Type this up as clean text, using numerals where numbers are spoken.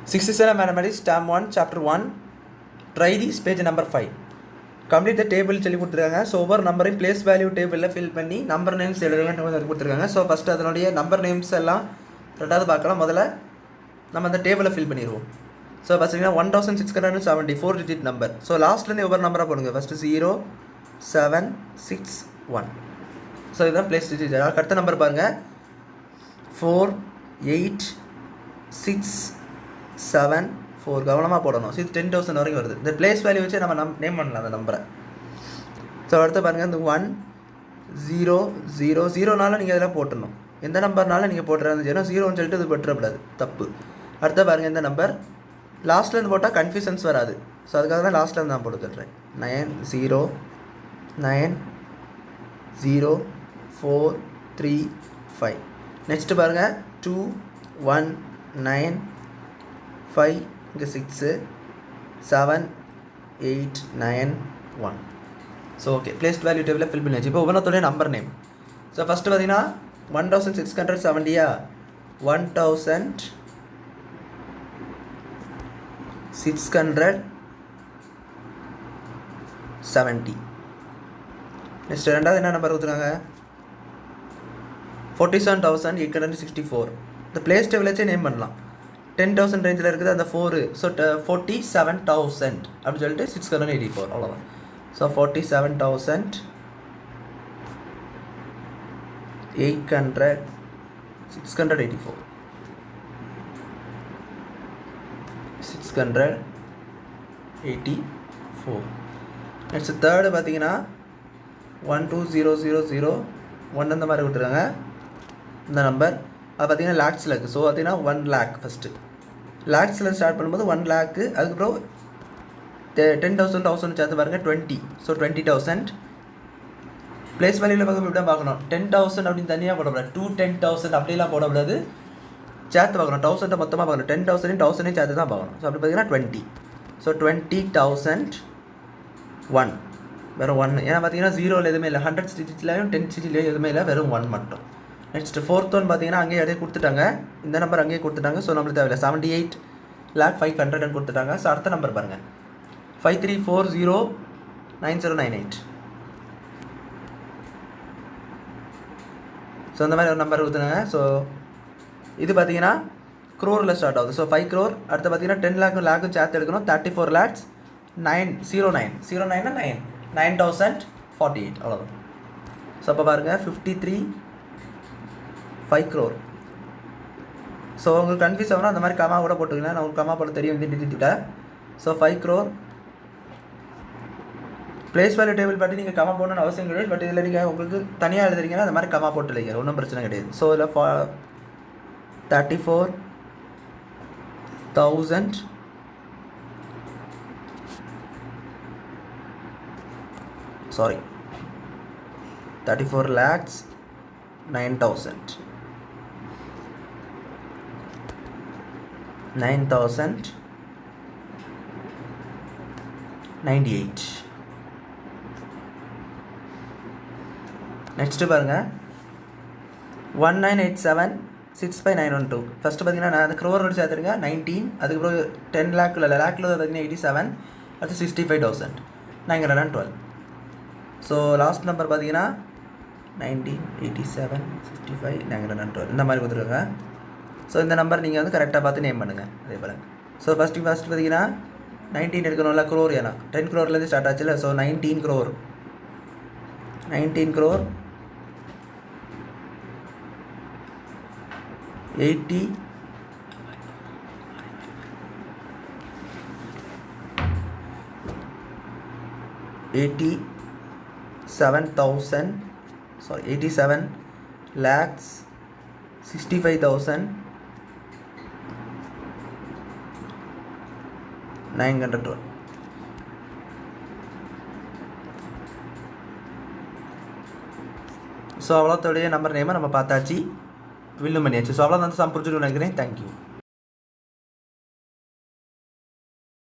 67 Mathematics, Term 1, Chapter 1. Try this, page number 5. Complete the table சொல்லி கொடுத்துருக்காங்க. So ஒவ்வொரு நம்பரையும் பிளேஸ் வேல்யூ டேபிளில் ஃபில் பண்ணி நம்பர் நேம்ஸ் எழுதுங்கன்னு சொல்லி கொடுத்துருக்காங்க. ஸோ ஃபஸ்ட்டு அதனுடைய நம்பர் நேம்ஸ் எல்லாம் ரெண்டாவது பார்க்கலாம். முதல்ல நம்ம அந்த டேபிளை ஃபில் பண்ணிடுவோம். ஸோ பார்த்தீங்கன்னா 1670 4 digit நம்பர். ஸோ லாஸ்ட்லேருந்து ஒவ்வொரு நம்பராக போடுங்க. ஃபஸ்ட்டு 0 7 6 1. ஸோ இதுதான் பிளேஸ் டிஜிட். அடுத்த நம்பர் பாருங்கள் 4 8 6 7 4. கவனமாக போடணும். ஸோ இது 10,000 வரைக்கும் வருது. இந்த பிளேஸ் வேல்யூ வச்சு நம்ம நேம் பண்ணலாம் அந்த நம்பரை. ஸோ அடுத்து பாருங்கள் இந்த 1 0 0 0னால நீங்கள் இதெல்லாம் போட்டுடணும். எந்த நம்பர்னாலும் நீங்கள் போட்டுறது 0ன்னு சொல்லிட்டு இது போட்டுறக்கூடாது, தப்பு. அடுத்த பாருங்கள் இந்த நம்பர் லாஸ்ட்லேருந்து போட்டால் கன்ஃபியூஷன்ஸ் வராது. ஸோ அதுக்காக தான் லாஸ்ட்லேருந்து நான் போட்டுக்கிறேன். 9 0 9 0 4 3 5. நெக்ஸ்ட்டு பாருங்கள் 2 1 9 5 இங்கே 6 7 8 9 1. ஸோ ஓகே, பிளேஸ்ட் வேல்யூ டேபிளில் ஃபில் பண்ணியாச்சு. இப்போ ஒவ்வொன்றத்தோடைய நம்பர் நேம். ஸோ ஃபஸ்ட்டு பார்த்தீங்கன்னா 1670 1670. நெக்ஸ்ட் ரெண்டாவது என்ன நம்பர் கொடுத்துருக்காங்க 47,864. இந்த பிளேஸ் டேபிள் வச்சே நேம் பண்ணலாம். 10,000 ரேஞ்சில் இருக்குது அந்த 4. ஸோ 47,000 அப்படின்னு சொல்லிட்டு 684 அவ்வளோதான். ஸோ 47,800 684 684. நெக்ஸ்ட் தேர்டு பார்த்தீங்கன்னா 12000 1 அந்த மாதிரி விட்டுருக்காங்க. இந்த நம்பர் அது பார்த்தீங்கன்னா லேக்ஸில் இருக்குது. ஸோ பார்த்தீங்கன்னா 1 lakh ஃபஸ்ட்டு லேக்ஸில் ஸ்டார்ட் பண்ணும்போது 1 lakh. அதுக்கப்புறம் 10,000 1000 சேர்த்து பாருங்கள் 20. ஸோ 20,000. பிளேஸ் வேல்யூவில் பார்க்க இப்படி தான் பார்க்கணும். 10,000 அப்படின்னு தனியாக போடக்கூடாது. 10,000 அப்படிலாம் போடக்கூடாது, சேர்த்து பார்க்கணும். 1000 மொத்தமாக பார்க்கணும். 10,000 1000 சேர்த்து தான் பார்க்கணும். ஸோ அப்படி பார்த்தீங்கன்னா 20. ஸோ 20,001 வெறும் 1. ஏன்னா பார்த்தீங்கன்னா 0ல் எதுவுமே இல்லை, 100 டிஜிட்லையும் 10 டிஜிட்லையும் எதுவுமே இல்லை, வெறும் 1 மட்டும். நெக்ஸ்ட் ஃபோர்த் ஒன் பார்த்தீங்கன்னா அங்கேயே அதே கொடுத்துட்டாங்க. இந்த நம்பர் அங்கேயே கொடுத்துட்டாங்க. ஸோ நம்மளுக்கு தேவையில்லை. 78,500 கொடுத்துட்டாங்க. ஸோ அடுத்த நம்பர் பாருங்கள் 53409098. ஸோ அந்த மாதிரி ஒரு நம்பர் கொடுத்துட்டாங்க. ஸோ இது பார்த்தீங்கன்னா க்ரோரில் ஸ்டார்ட் ஆகுது. So 5 crore. அடுத்து பார்த்தீங்கன்னா 10 lakh சேர்த்து எடுக்கணும். 34 lakhs 909 9048 அவ்வளோதான். ஸோ அப்போ பாருங்கள் 53 5 crore. ஸோ உங்களுக்கு கன்ஃபியூஸ் ஆகணும், அந்த மாதிரி கமா கூட போட்டுக்கலாம். நான் உங்களுக்கு கமா போட தெரியும் இந்த டிஜிட்டை. So 5 crore. Place value table பற்றி நீங்கள் கமா போடணும்னு அவசியம் கிடையாது. பட் இதில் நீங்கள் உங்களுக்கு தனியாக எழுதுறீங்கன்னா அந்த மாதிரி கமா போட்டு இல்லைங்க, ஒன்றும் பிரச்சனை கிடையாது. ஸோ இதில் 34,000 sorry 34 lakhs 9,000 9,098. நெக்ஸ்ட்டு பாருங்கள் 1987,65912. ஃபஸ்ட்டு பார்த்தீங்கன்னா நான் அந்த க்ரோரோடு சேர்த்துருங்க 19. அதுக்கப்புறம் 10 lakh இல்லை லேக்கில் பார்த்தீங்கன்னா 87. அடுத்து 65,000 912. ஸோ லாஸ்ட் நம்பர் பார்த்தீங்கன்னா 19 87 65 912 இந்த மாதிரி கொடுத்துருக்காங்க. ஸோ இந்த நம்பர் நீங்கள் வந்து கரெக்டாக பார்த்து நேம் பண்ணுங்கள். அதே போல் ஸோ ஃபஸ்ட்டு பார்த்தீங்கன்னா 19 எடுக்கணும்ல, க்ரோர். ஏன்னா 10 crore ஸ்டார்ட் ஆச்சுல. So 19 crore 80 87,000 sorry 87 lakhs 65,912. So அவ்வளோத்தோடைய நம்பர் நேமை நம்ம பார்த்தாச்சு, வில்லும் பண்ணியாச்சு. ஸோ அவ்வளோ தான் சம் புரிஞ்சுட்டு நினைக்கிறேன். தேங்க்யூ.